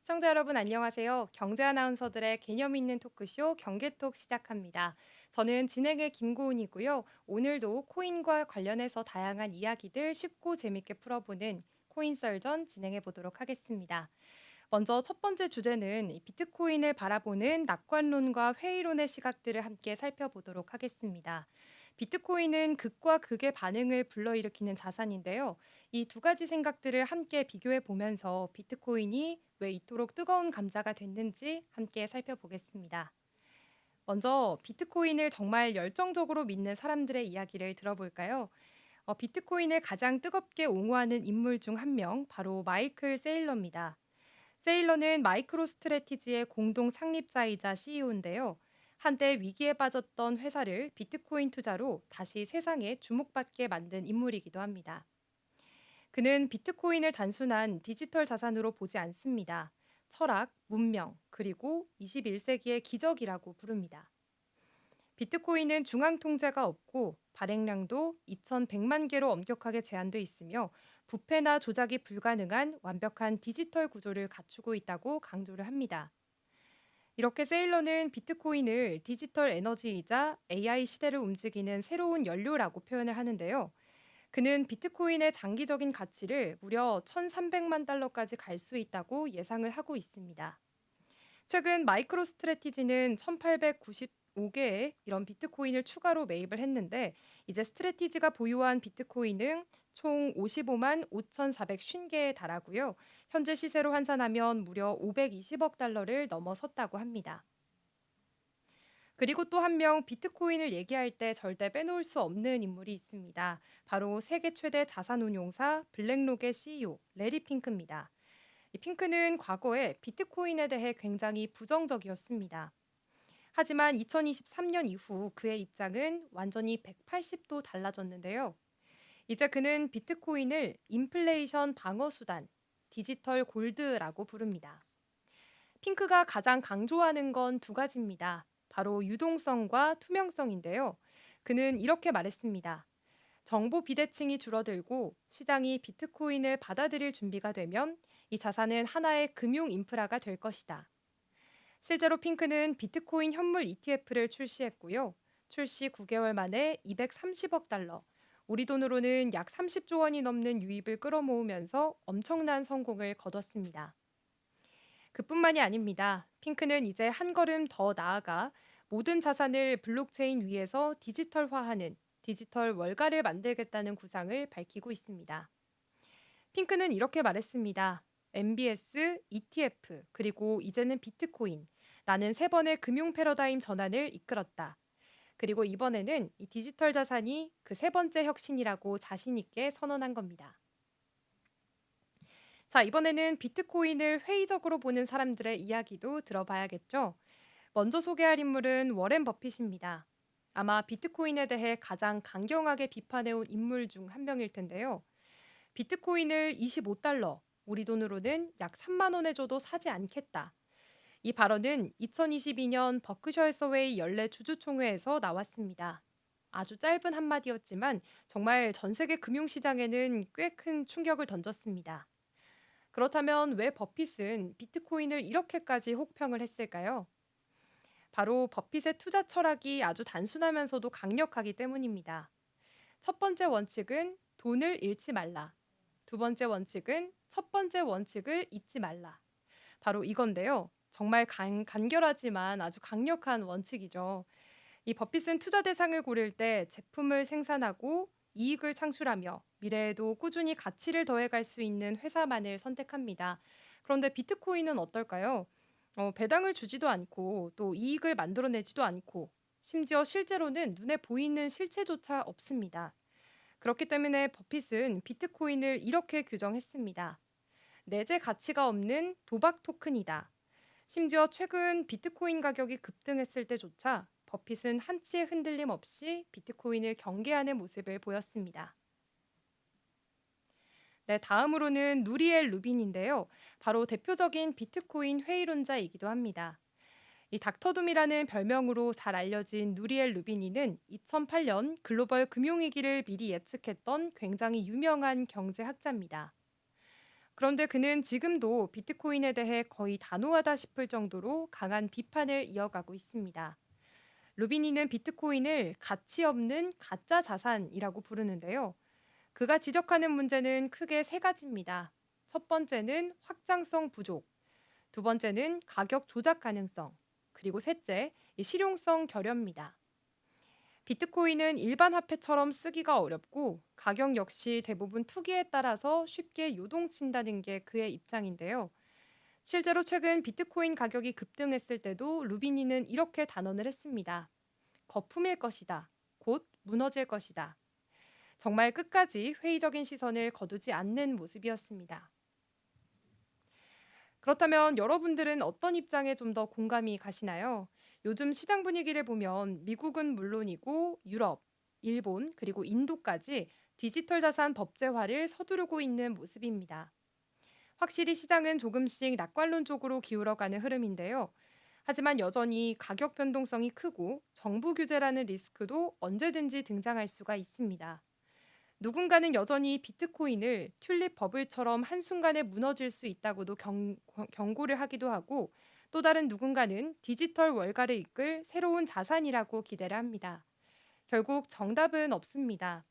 시청자 여러분 안녕하세요. 경제 아나운서들의 개념 있는 토크쇼 경제톡 시작합니다. 저는 진행의 김고은이고요. 오늘도 코인과 관련해서 다양한 이야기들 쉽고 재밌게 풀어보는 코인 썰전 진행해 보도록 하겠습니다. 먼저 첫 번째 주제는 이 비트코인을 바라보는 낙관론과 회의론의 시각들을 함께 살펴보도록 하겠습니다. 비트코인은 극과 극의 반응을 불러일으키는 자산인데요. 이 두 가지 생각들을 함께 비교해 보면서 비트코인이 왜 이토록 뜨거운 감자가 됐는지 함께 살펴보겠습니다. 먼저 비트코인을 정말 열정적으로 믿는 사람들의 이야기를 들어볼까요? 비트코인을 가장 뜨겁게 옹호하는 인물 중 한 명, 바로 마이클 세일러입니다. 세일러는 마이크로 스트래티지의 공동 창립자이자 CEO인데요. 한때 위기에 빠졌던 회사를 비트코인 투자로 다시 세상에 주목받게 만든 인물이기도 합니다. 그는 비트코인을 단순한 디지털 자산으로 보지 않습니다. 철학, 문명, 그리고 21세기의 기적이라고 부릅니다. 비트코인은 중앙 통제가 없고 발행량도 2,100만 개로 엄격하게 제한돼 있으며 부패나 조작이 불가능한 완벽한 디지털 구조를 갖추고 있다고 강조를 합니다. 이렇게 세일러는 비트코인을 디지털 에너지이자 AI 시대를 움직이는 새로운 연료라고 표현을 하는데요. 그는 비트코인의 장기적인 가치를 무려 1,300만 달러까지 갈 수 있다고 예상을 하고 있습니다. 최근 마이크로 스트래티지는 1,895개의 이런 비트코인을 추가로 매입을 했는데 이제 스트래티지가 보유한 비트코인은 총 55만 5,450개에 달하고요. 현재 시세로 환산하면 무려 520억 달러를 넘어섰다고 합니다. 그리고 또 한 명 비트코인을 얘기할 때 절대 빼놓을 수 없는 인물이 있습니다. 바로 세계 최대 자산운용사 블랙록의 CEO 레리 핑크입니다. 이 핑크는 과거에 비트코인에 대해 굉장히 부정적이었습니다. 하지만 2023년 이후 그의 입장은 완전히 180도 달라졌는데요. 이제 그는 비트코인을 인플레이션 방어 수단, 디지털 골드라고 부릅니다. 핑크가 가장 강조하는 건 두 가지입니다. 바로 유동성과 투명성인데요. 그는 이렇게 말했습니다. 정보 비대칭이 줄어들고 시장이 비트코인을 받아들일 준비가 되면 이 자산은 하나의 금융 인프라가 될 것이다. 실제로 핑크는 비트코인 현물 ETF를 출시했고요. 출시 9개월 만에 230억 달러, 우리 돈으로는 약 30조 원이 넘는 유입을 끌어모으면서 엄청난 성공을 거뒀습니다. 그뿐만이 아닙니다. 핑크는 이제 한 걸음 더 나아가 모든 자산을 블록체인 위에서 디지털화하는 디지털 월가를 만들겠다는 구상을 밝히고 있습니다. 핑크는 이렇게 말했습니다. MBS, ETF, 그리고 이제는 비트코인. 나는 세 번의 금융 패러다임 전환을 이끌었다. 그리고 이번에는 이 디지털 자산이 그 세 번째 혁신이라고 자신 있게 선언한 겁니다. 자, 이번에는 비트코인을 회의적으로 보는 사람들의 이야기도 들어봐야겠죠. 먼저 소개할 인물은 워렌 버핏입니다. 아마 비트코인에 대해 가장 강경하게 비판해온 인물 중 한 명일 텐데요. 비트코인을 25달러, 우리 돈으로는 약 3만 원에 줘도 사지 않겠다. 이 발언은 2022년 버크셔 해서웨이 연례 주주총회에서 나왔습니다. 아주 짧은 한마디였지만 정말 전 세계 금융시장에는 꽤 큰 충격을 던졌습니다. 그렇다면 왜 버핏은 비트코인을 이렇게까지 혹평을 했을까요? 바로 버핏의 투자 철학이 아주 단순하면서도 강력하기 때문입니다. 첫 번째 원칙은 돈을 잃지 말라. 두 번째 원칙은 첫 번째 원칙을 잊지 말라. 바로 이건데요. 정말 간결하지만 아주 강력한 원칙이죠. 이 버핏은 투자 대상을 고를 때 제품을 생산하고 이익을 창출하며 미래에도 꾸준히 가치를 더해갈 수 있는 회사만을 선택합니다. 그런데 비트코인은 어떨까요? 배당을 주지도 않고 또 이익을 만들어내지도 않고 심지어 실제로는 눈에 보이는 실체조차 없습니다. 그렇기 때문에 버핏은 비트코인을 이렇게 규정했습니다. 내재 가치가 없는 도박 토큰이다. 심지어 최근 비트코인 가격이 급등했을 때조차 버핏은 한치의 흔들림 없이 비트코인을 경계하는 모습을 보였습니다. 네, 다음으로는 누리엘 루빈인데요. 바로 대표적인 비트코인 회의론자이기도 합니다. 이 닥터둠이라는 별명으로 잘 알려진 누리엘 루비니는 2008년 글로벌 금융위기를 미리 예측했던 굉장히 유명한 경제학자입니다. 그런데 그는 지금도 비트코인에 대해 거의 단호하다 싶을 정도로 강한 비판을 이어가고 있습니다. 루비니는 비트코인을 가치 없는 가짜 자산이라고 부르는데요. 그가 지적하는 문제는 크게 세 가지입니다. 첫 번째는 확장성 부족, 두 번째는 가격 조작 가능성, 그리고 셋째, 이 실용성 결여입니다. 비트코인은 일반 화폐처럼 쓰기가 어렵고 가격 역시 대부분 투기에 따라서 쉽게 요동친다는 게 그의 입장인데요. 실제로 최근 비트코인 가격이 급등했을 때도 루비니는 이렇게 단언을 했습니다. 거품일 것이다. 곧 무너질 것이다. 정말 끝까지 회의적인 시선을 거두지 않는 모습이었습니다. 그렇다면 여러분들은 어떤 입장에 좀 더 공감이 가시나요? 요즘 시장 분위기를 보면 미국은 물론이고 유럽, 일본, 그리고 인도까지 디지털 자산 법제화를 서두르고 있는 모습입니다. 확실히 시장은 조금씩 낙관론 쪽으로 기울어가는 흐름인데요. 하지만 여전히 가격 변동성이 크고 정부 규제라는 리스크도 언제든지 등장할 수가 있습니다. 누군가는 여전히 비트코인을 튤립 버블처럼 한순간에 무너질 수 있다고도 경고를 하기도 하고 또 다른 누군가는 디지털 월가를 이끌 새로운 자산이라고 기대를 합니다. 결국 정답은 없습니다.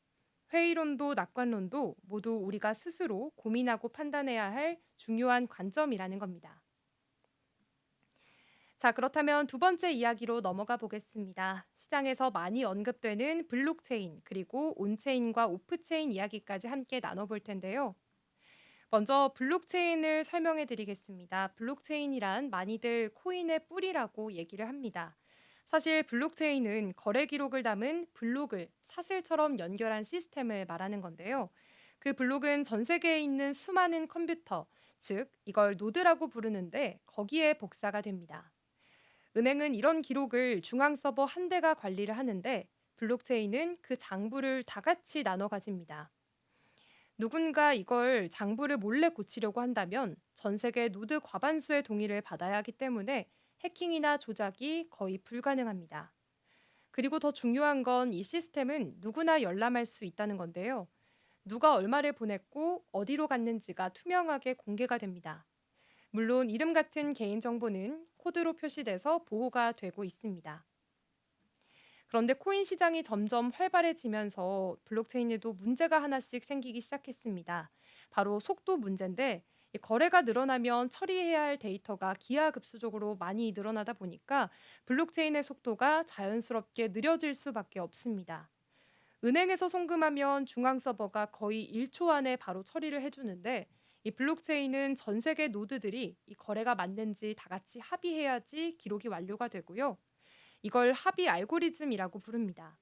회의론도 낙관론도 모두 우리가 스스로 고민하고 판단해야 할 중요한 관점이라는 겁니다. 자, 그렇다면 두 번째 이야기로 넘어가 보겠습니다. 시장에서 많이 언급되는 블록체인, 그리고 온체인과 오프체인 이야기까지 함께 나눠볼 텐데요. 먼저 블록체인을 설명해 드리겠습니다. 블록체인이란 많이들 코인의 뿌리라고 얘기를 합니다. 사실 블록체인은 거래 기록을 담은 블록을 사슬처럼 연결한 시스템을 말하는 건데요. 그 블록은 전 세계에 있는 수많은 컴퓨터, 즉 이걸 노드라고 부르는데 거기에 복사가 됩니다. 은행은 이런 기록을 중앙 서버 한 대가 관리를 하는데 블록체인은 그 장부를 다 같이 나눠 가집니다. 누군가 이걸 장부를 몰래 고치려고 한다면 전 세계 노드 과반수의 동의를 받아야 하기 때문에 해킹이나 조작이 거의 불가능합니다. 그리고 더 중요한 건 이 시스템은 누구나 열람할 수 있다는 건데요. 누가 얼마를 보냈고 어디로 갔는지가 투명하게 공개가 됩니다. 물론 이름 같은 개인정보는 코드로 표시돼서 보호가 되고 있습니다. 그런데 코인 시장이 점점 활발해지면서 블록체인에도 문제가 하나씩 생기기 시작했습니다. 바로 속도 문제인데 이 거래가 늘어나면 처리해야 할 데이터가 기하급수적으로 많이 늘어나다 보니까 블록체인의 속도가 자연스럽게 느려질 수밖에 없습니다. 은행에서 송금하면 중앙 서버가 거의 1초 안에 바로 처리를 해주는데 이 블록체인은 전 세계 노드들이 이 거래가 맞는지 다 같이 합의해야지 기록이 완료가 되고요. 이걸 합의 알고리즘이라고 부릅니다.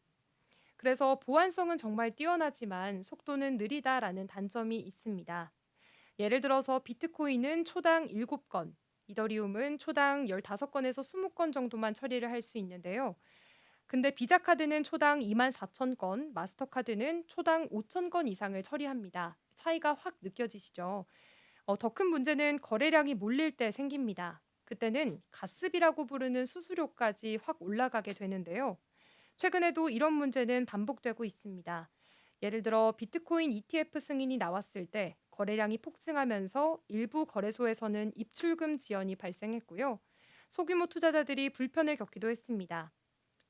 그래서 보안성은 정말 뛰어나지만 속도는 느리다라는 단점이 있습니다. 예를 들어서 비트코인은 초당 7건, 이더리움은 초당 15건에서 20건 정도만 처리를 할 수 있는데요. 근데 비자 카드는 초당 24,000건, 마스터카드는 초당 5,000건 이상을 처리합니다. 차이가 확 느껴지시죠? 더 큰 문제는 거래량이 몰릴 때 생깁니다. 그때는 가스비라고 부르는 수수료까지 확 올라가게 되는데요. 최근에도 이런 문제는 반복되고 있습니다. 예를 들어 비트코인 ETF 승인이 나왔을 때 거래량이 폭증하면서 일부 거래소에서는 입출금 지연이 발생했고요. 소규모 투자자들이 불편을 겪기도 했습니다.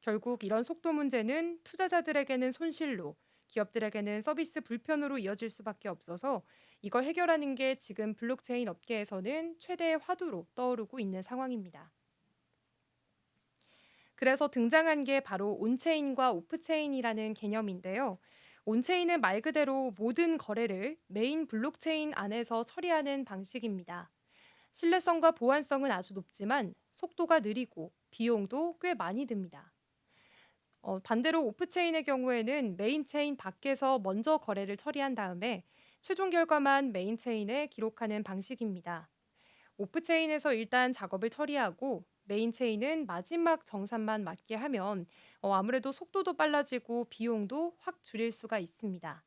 결국 이런 속도 문제는 투자자들에게는 손실로, 기업들에게는 서비스 불편으로 이어질 수밖에 없어서 이걸 해결하는 게 지금 블록체인 업계에서는 최대의 화두로 떠오르고 있는 상황입니다. 그래서 등장한 게 바로 온체인과 오프체인이라는 개념인데요. 온체인은 말 그대로 모든 거래를 메인 블록체인 안에서 처리하는 방식입니다. 신뢰성과 보안성은 아주 높지만 속도가 느리고 비용도 꽤 많이 듭니다. 반대로 오프체인의 경우에는 메인 체인 밖에서 먼저 거래를 처리한 다음에 최종 결과만 메인 체인에 기록하는 방식입니다. 오프체인에서 일단 작업을 처리하고 메인 체인은 마지막 정산만 맞게 하면 아무래도 속도도 빨라지고 비용도 확 줄일 수가 있습니다.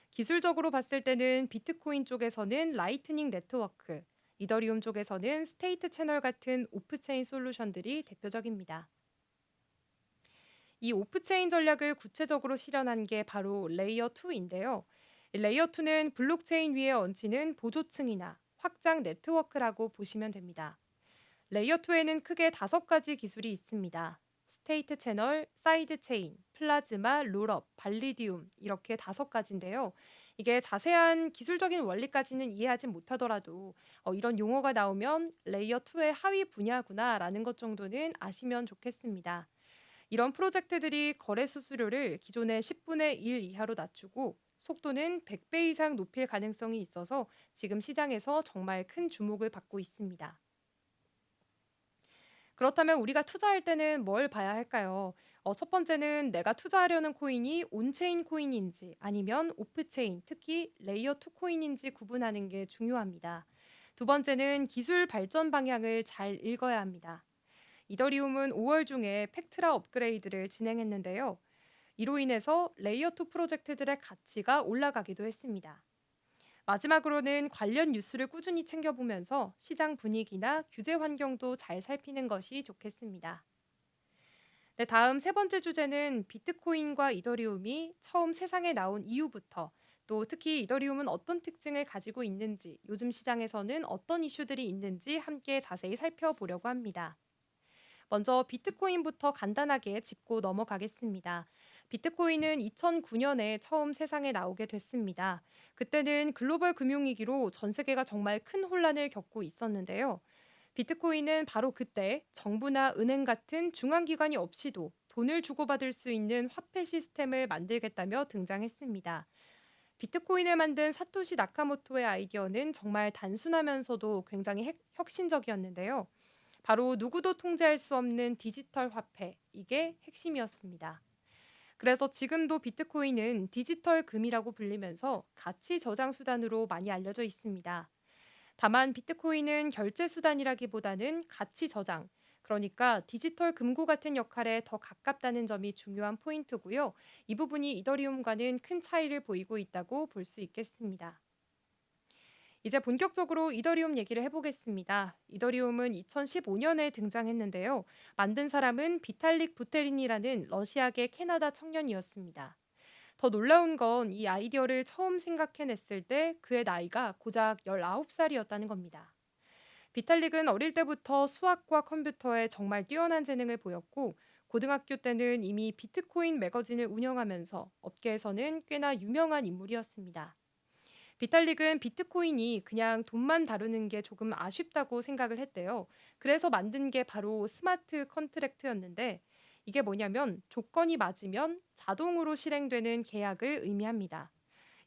기술적으로 봤을 때는 비트코인 쪽에서는 라이트닝 네트워크, 이더리움 쪽에서는 스테이트 채널 같은 오프체인 솔루션들이 대표적입니다. 이 오프체인 전략을 구체적으로 실현한 게 바로 레이어 2인데요. 이 레이어 2는 블록체인 위에 얹히는 보조층이나 확장 네트워크라고 보시면 됩니다. 레이어 2에는 크게 5가지 기술이 있습니다. 스테이트 채널, 사이드 체인, 플라즈마, 롤업, 발리디움 이렇게 5가지인데요. 이게 자세한 기술적인 원리까지는 이해하진 못하더라도 이런 용어가 나오면 레이어 2의 하위 분야구나라는 것 정도는 아시면 좋겠습니다. 이런 프로젝트들이 거래 수수료를 기존의 10분의 1 이하로 낮추고 속도는 100배 이상 높일 가능성이 있어서 지금 시장에서 정말 큰 주목을 받고 있습니다. 그렇다면 우리가 투자할 때는 뭘 봐야 할까요? 첫 번째는 내가 투자하려는 코인이 온체인 코인인지 아니면 오프체인, 특히 레이어 2 코인인지 구분하는 게 중요합니다. 두 번째는 기술 발전 방향을 잘 읽어야 합니다. 이더리움은 5월 중에 팩트라 업그레이드를 진행했는데요. 이로 인해서 레이어 2 프로젝트들의 가치가 올라가기도 했습니다. 마지막으로는 관련 뉴스를 꾸준히 챙겨보면서 시장 분위기나 규제 환경도 잘 살피는 것이 좋겠습니다. 네, 다음 세 번째 주제는 비트코인과 이더리움이 처음 세상에 나온 이후부터 또 특히 이더리움은 어떤 특징을 가지고 있는지 요즘 시장에서는 어떤 이슈들이 있는지 함께 자세히 살펴보려고 합니다. 먼저 비트코인부터 간단하게 짚고 넘어가겠습니다. 비트코인은 2009년에 처음 세상에 나오게 됐습니다. 그때는 글로벌 금융위기로 전 세계가 정말 큰 혼란을 겪고 있었는데요. 비트코인은 바로 그때 정부나 은행 같은 중앙기관이 없이도 돈을 주고받을 수 있는 화폐 시스템을 만들겠다며 등장했습니다. 비트코인을 만든 사토시 나카모토의 아이디어는 정말 단순하면서도 굉장히 혁신적이었는데요. 바로 누구도 통제할 수 없는 디지털 화폐, 이게 핵심이었습니다. 그래서 지금도 비트코인은 디지털 금이라고 불리면서 가치 저장 수단으로 많이 알려져 있습니다. 다만 비트코인은 결제 수단이라기보다는 가치 저장, 그러니까 디지털 금고 같은 역할에 더 가깝다는 점이 중요한 포인트고요. 이 부분이 이더리움과는 큰 차이를 보이고 있다고 볼 수 있겠습니다. 이제 본격적으로 이더리움 얘기를 해보겠습니다. 이더리움은 2015년에 등장했는데요. 만든 사람은 비탈릭 부테린이라는 러시아계 캐나다 청년이었습니다. 더 놀라운 건 이 아이디어를 처음 생각해냈을 때 그의 나이가 고작 19살이었다는 겁니다. 비탈릭은 어릴 때부터 수학과 컴퓨터에 정말 뛰어난 재능을 보였고 고등학교 때는 이미 비트코인 매거진을 운영하면서 업계에서는 꽤나 유명한 인물이었습니다. 비탈릭은 비트코인이 그냥 돈만 다루는 게 조금 아쉽다고 생각을 했대요. 그래서 만든 게 바로 스마트 컨트랙트였는데 이게 뭐냐면 조건이 맞으면 자동으로 실행되는 계약을 의미합니다.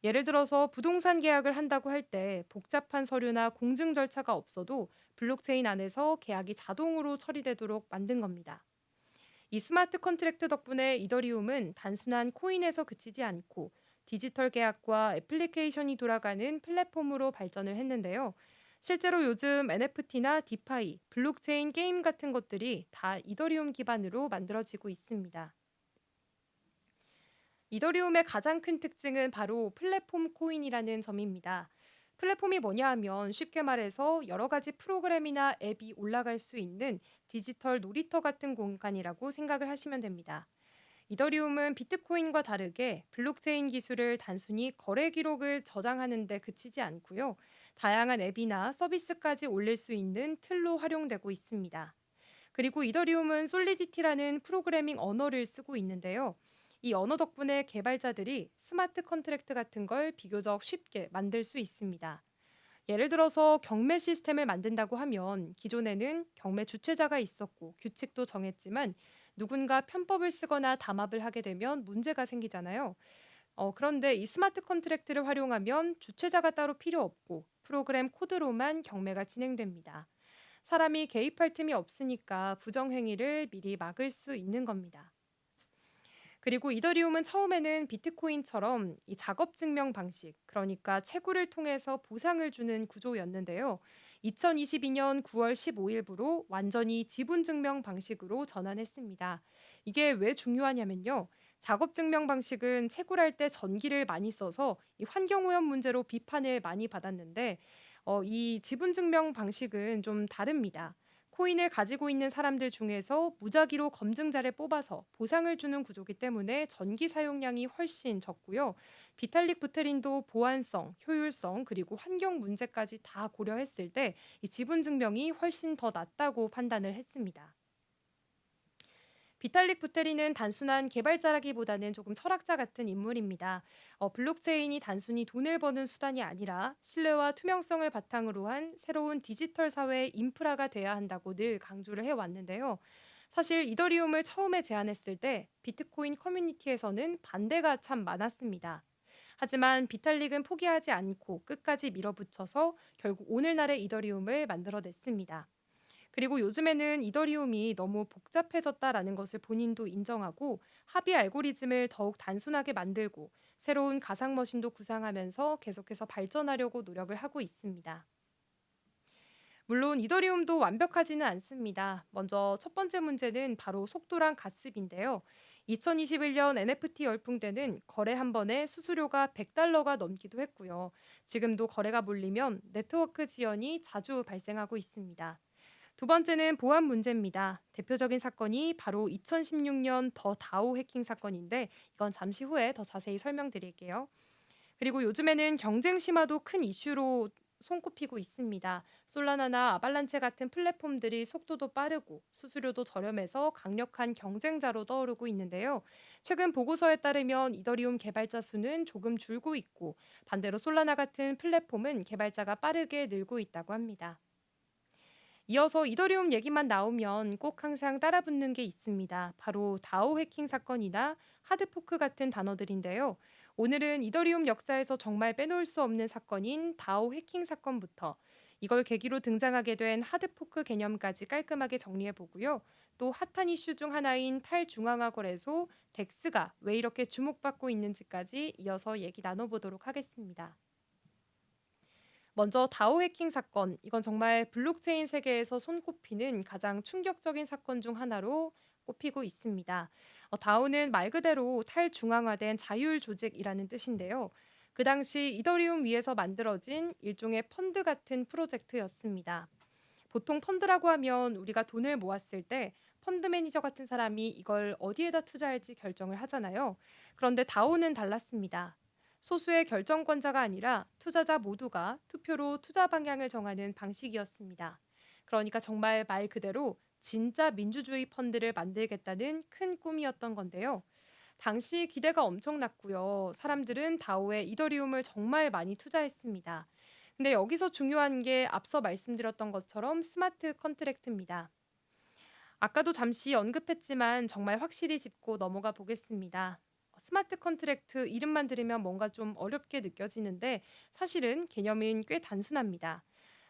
예를 들어서 부동산 계약을 한다고 할 때 복잡한 서류나 공증 절차가 없어도 블록체인 안에서 계약이 자동으로 처리되도록 만든 겁니다. 이 스마트 컨트랙트 덕분에 이더리움은 단순한 코인에서 그치지 않고 디지털 계약과 애플리케이션이 돌아가는 플랫폼으로 발전을 했는데요. 실제로 요즘 NFT나 디파이, 블록체인 게임 같은 것들이 다 이더리움 기반으로 만들어지고 있습니다. 이더리움의 가장 큰 특징은 바로 플랫폼 코인이라는 점입니다. 플랫폼이 뭐냐 하면 쉽게 말해서 여러 가지 프로그램이나 앱이 올라갈 수 있는 디지털 놀이터 같은 공간이라고 생각을 하시면 됩니다. 이더리움은 비트코인과 다르게 블록체인 기술을 단순히 거래 기록을 저장하는 데 그치지 않고요. 다양한 앱이나 서비스까지 올릴 수 있는 틀로 활용되고 있습니다. 그리고 이더리움은 솔리디티라는 프로그래밍 언어를 쓰고 있는데요. 이 언어 덕분에 개발자들이 스마트 컨트랙트 같은 걸 비교적 쉽게 만들 수 있습니다. 예를 들어서 경매 시스템을 만든다고 하면 기존에는 경매 주최자가 있었고 규칙도 정했지만 누군가 편법을 쓰거나 담합을 하게 되면 문제가 생기잖아요. 그런데 이 스마트 컨트랙트를 활용하면 주최자가 따로 필요 없고 프로그램 코드로만 경매가 진행됩니다. 사람이 개입할 틈이 없으니까 부정행위를 미리 막을 수 있는 겁니다. 그리고 이더리움은 처음에는 비트코인처럼 이 작업 증명 방식, 그러니까 채굴을 통해서 보상을 주는 구조였는데요. 2022년 9월 15일부로 완전히 지분 증명 방식으로 전환했습니다. 이게 왜 중요하냐면요. 작업 증명 방식은 채굴할 때 전기를 많이 써서 이 환경 오염 문제로 비판을 많이 받았는데 이 지분 증명 방식은 좀 다릅니다. 코인을 가지고 있는 사람들 중에서 무작위로 검증자를 뽑아서 보상을 주는 구조기 때문에 전기 사용량이 훨씬 적고요. 비탈릭 부테린도 보안성, 효율성, 그리고 환경 문제까지 다 고려했을 때 이 지분 증명이 훨씬 더 낮다고 판단을 했습니다. 비탈릭 부테린은 단순한 개발자라기보다는 조금 철학자 같은 인물입니다. 블록체인이 단순히 돈을 버는 수단이 아니라 신뢰와 투명성을 바탕으로 한 새로운 디지털 사회의 인프라가 돼야 한다고 늘 강조를 해왔는데요. 사실 이더리움을 처음에 제안했을 때 비트코인 커뮤니티에서는 반대가 참 많았습니다. 하지만 비탈릭은 포기하지 않고 끝까지 밀어붙여서 결국 오늘날의 이더리움을 만들어냈습니다. 그리고 요즘에는 이더리움이 너무 복잡해졌다라는 것을 본인도 인정하고 합의 알고리즘을 더욱 단순하게 만들고 새로운 가상 머신도 구상하면서 계속해서 발전하려고 노력을 하고 있습니다. 물론 이더리움도 완벽하지는 않습니다. 먼저 첫 번째 문제는 바로 속도랑 가습인데요. 2021년 NFT 열풍 때는 거래 한 번에 수수료가 $100가 넘기도 했고요. 지금도 거래가 몰리면 네트워크 지연이 자주 발생하고 있습니다. 두 번째는 보안 문제입니다. 대표적인 사건이 바로 2016년 더 다오 해킹 사건인데 이건 잠시 후에 더 자세히 설명드릴게요. 그리고 요즘에는 경쟁 심화도 큰 이슈로 손꼽히고 있습니다. 솔라나나 아발란체 같은 플랫폼들이 속도도 빠르고 수수료도 저렴해서 강력한 경쟁자로 떠오르고 있는데요. 최근 보고서에 따르면 이더리움 개발자 수는 조금 줄고 있고 반대로 솔라나 같은 플랫폼은 개발자가 빠르게 늘고 있다고 합니다. 이어서 이더리움 얘기만 나오면 꼭 항상 따라붙는 게 있습니다. 바로 다오 해킹 사건이나 하드포크 같은 단어들인데요. 오늘은 이더리움 역사에서 정말 빼놓을 수 없는 사건인 다오 해킹 사건부터 이걸 계기로 등장하게 된 하드포크 개념까지 깔끔하게 정리해 보고요. 또 핫한 이슈 중 하나인 탈중앙화 거래소 덱스가 왜 이렇게 주목받고 있는지까지 이어서 얘기 나눠보도록 하겠습니다. 먼저 다오 해킹 사건, 이건 정말 블록체인 세계에서 손꼽히는 가장 충격적인 사건 중 하나로 꼽히고 있습니다. 다오는 말 그대로 탈중앙화된 자율 조직이라는 뜻인데요. 그 당시 이더리움 위에서 만들어진 일종의 펀드 같은 프로젝트였습니다. 보통 펀드라고 하면 우리가 돈을 모았을 때 펀드 매니저 같은 사람이 이걸 어디에다 투자할지 결정을 하잖아요. 그런데 다오는 달랐습니다. 소수의 결정권자가 아니라 투자자 모두가 투표로 투자 방향을 정하는 방식이었습니다. 그러니까 정말 말 그대로 진짜 민주주의 펀드를 만들겠다는 큰 꿈이었던 건데요. 당시 기대가 엄청났고요. 사람들은 다오에 이더리움을 정말 많이 투자했습니다. 근데 여기서 중요한 게 앞서 말씀드렸던 것처럼 스마트 컨트랙트입니다. 아까도 잠시 언급했지만 정말 확실히 짚고 넘어가 보겠습니다. 스마트 컨트랙트 이름만 들으면 뭔가 좀 어렵게 느껴지는데 사실은 개념은 꽤 단순합니다.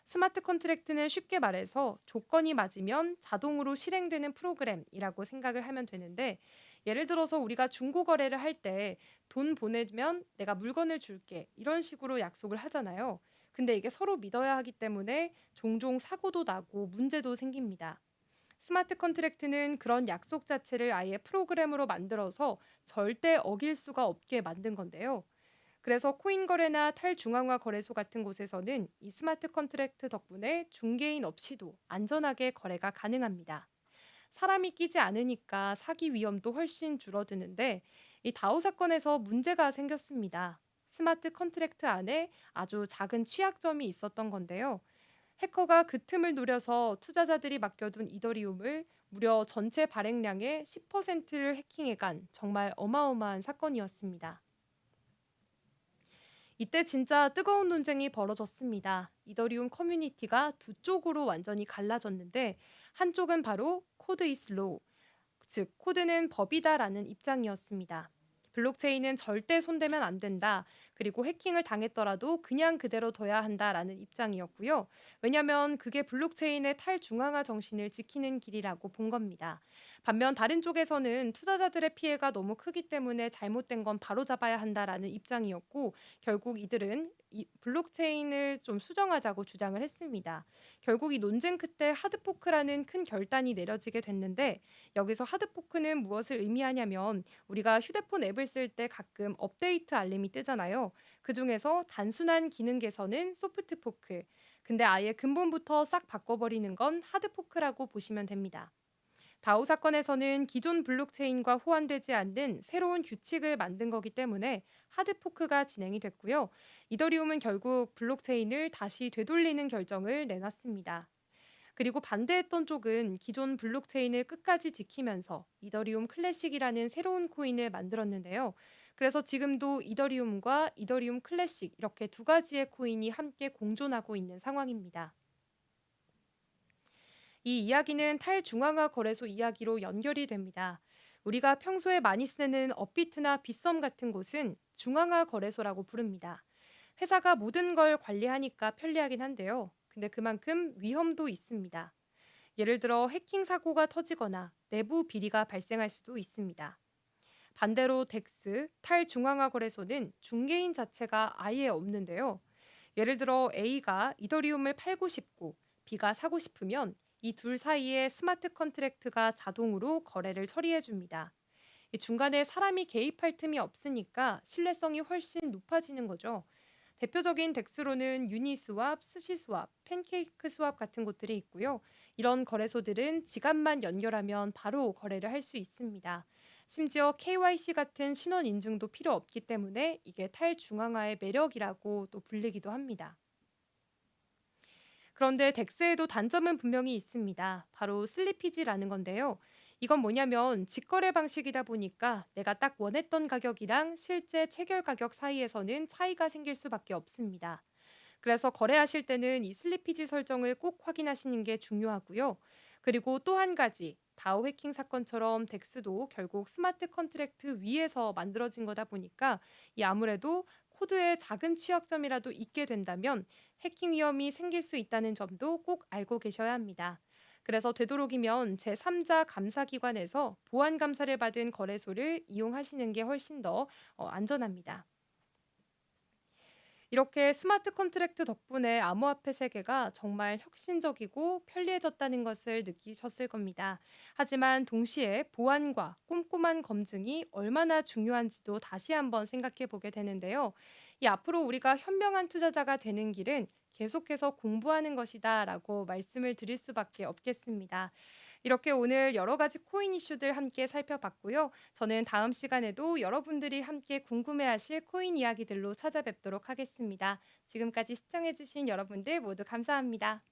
스마트 컨트랙트는 쉽게 말해서 조건이 맞으면 자동으로 실행되는 프로그램이라고 생각을 하면 되는데 예를 들어서 우리가 중고 거래를 할 때 돈 보내면 내가 물건을 줄게 이런 식으로 약속을 하잖아요. 근데 이게 서로 믿어야 하기 때문에 종종 사고도 나고 문제도 생깁니다. 스마트 컨트랙트는 그런 약속 자체를 아예 프로그램으로 만들어서 절대 어길 수가 없게 만든 건데요. 그래서 코인 거래나 탈중앙화 거래소 같은 곳에서는 이 스마트 컨트랙트 덕분에 중개인 없이도 안전하게 거래가 가능합니다. 사람이 끼지 않으니까 사기 위험도 훨씬 줄어드는데 이 다오 사건에서 문제가 생겼습니다. 스마트 컨트랙트 안에 아주 작은 취약점이 있었던 건데요. 해커가 그 틈을 노려서 투자자들이 맡겨둔 이더리움을 무려 전체 발행량의 10%를 해킹해간 정말 어마어마한 사건이었습니다. 이때 진짜 뜨거운 논쟁이 벌어졌습니다. 이더리움 커뮤니티가 두 쪽으로 완전히 갈라졌는데 한쪽은 바로 코드 is law, 즉 코드는 법이다라는 입장이었습니다. 블록체인은 절대 손대면 안 된다. 그리고 해킹을 당했더라도 그냥 그대로 둬야 한다라는 입장이었고요. 왜냐하면 그게 블록체인의 탈중앙화 정신을 지키는 길이라고 본 겁니다. 반면 다른 쪽에서는 투자자들의 피해가 너무 크기 때문에 잘못된 건 바로잡아야 한다라는 입장이었고 결국 이들은 이 블록체인을 좀 수정하자고 주장을 했습니다. 결국 이 논쟁 끝에 하드포크라는 큰 결단이 내려지게 됐는데 여기서 하드포크는 무엇을 의미하냐면 우리가 휴대폰 앱을 쓸 때 가끔 업데이트 알림이 뜨잖아요. 그중에서 단순한 기능 개선은 소프트 포크, 근데 아예 근본부터 싹 바꿔버리는 건 하드포크라고 보시면 됩니다. 다오 사건에서는 기존 블록체인과 호환되지 않는 새로운 규칙을 만든 거기 때문에 하드포크가 진행이 됐고요. 이더리움은 결국 블록체인을 다시 되돌리는 결정을 내놨습니다. 그리고 반대했던 쪽은 기존 블록체인을 끝까지 지키면서 이더리움 클래식이라는 새로운 코인을 만들었는데요. 그래서 지금도 이더리움과 이더리움 클래식 이렇게 두 가지의 코인이 함께 공존하고 있는 상황입니다. 이 이야기는 탈중앙화 거래소 이야기로 연결이 됩니다. 우리가 평소에 많이 쓰는 업비트나 빗썸 같은 곳은 중앙화 거래소라고 부릅니다. 회사가 모든 걸 관리하니까 편리하긴 한데요. 근데 그만큼 위험도 있습니다. 예를 들어 해킹 사고가 터지거나 내부 비리가 발생할 수도 있습니다. 반대로 덱스, 탈중앙화 거래소는 중개인 자체가 아예 없는데요. 예를 들어 A가 이더리움을 팔고 싶고 B가 사고 싶으면 이 둘 사이에 스마트 컨트랙트가 자동으로 거래를 처리해 줍니다. 이 중간에 사람이 개입할 틈이 없으니까 신뢰성이 훨씬 높아지는 거죠. 대표적인 덱스로는 유니스왑, 스시스왑, 팬케이크 스왑 같은 곳들이 있고요. 이런 거래소들은 지갑만 연결하면 바로 거래를 할 수 있습니다. 심지어 KYC 같은 신원 인증도 필요 없기 때문에 이게 탈중앙화의 매력이라고 또 불리기도 합니다. 그런데 덱스에도 단점은 분명히 있습니다. 바로 슬리피지라는 건데요. 이건 뭐냐면 직거래 방식이다 보니까 내가 딱 원했던 가격이랑 실제 체결 가격 사이에서는 차이가 생길 수밖에 없습니다. 그래서 거래하실 때는 이 슬리피지 설정을 꼭 확인하시는 게 중요하고요. 그리고 또 한 가지, 다오 해킹 사건처럼 덱스도 결국 스마트 컨트랙트 위에서 만들어진 거다 보니까 이 아무래도 코드에 작은 취약점이라도 있게 된다면 해킹 위험이 생길 수 있다는 점도 꼭 알고 계셔야 합니다. 그래서 되도록이면 제3자 감사기관에서 보안 감사를 받은 거래소를 이용하시는 게 훨씬 더 안전합니다. 이렇게 스마트 컨트랙트 덕분에 암호화폐 세계가 정말 혁신적이고 편리해졌다는 것을 느끼셨을 겁니다. 하지만 동시에 보안과 꼼꼼한 검증이 얼마나 중요한지도 다시 한번 생각해 보게 되는데요. 이 앞으로 우리가 현명한 투자자가 되는 길은 계속해서 공부하는 것이다라고 말씀을 드릴 수밖에 없겠습니다. 이렇게 오늘 여러 가지 코인 이슈들 함께 살펴봤고요. 저는 다음 시간에도 여러분들이 함께 궁금해하실 코인 이야기들로 찾아뵙도록 하겠습니다. 지금까지 시청해주신 여러분들 모두 감사합니다.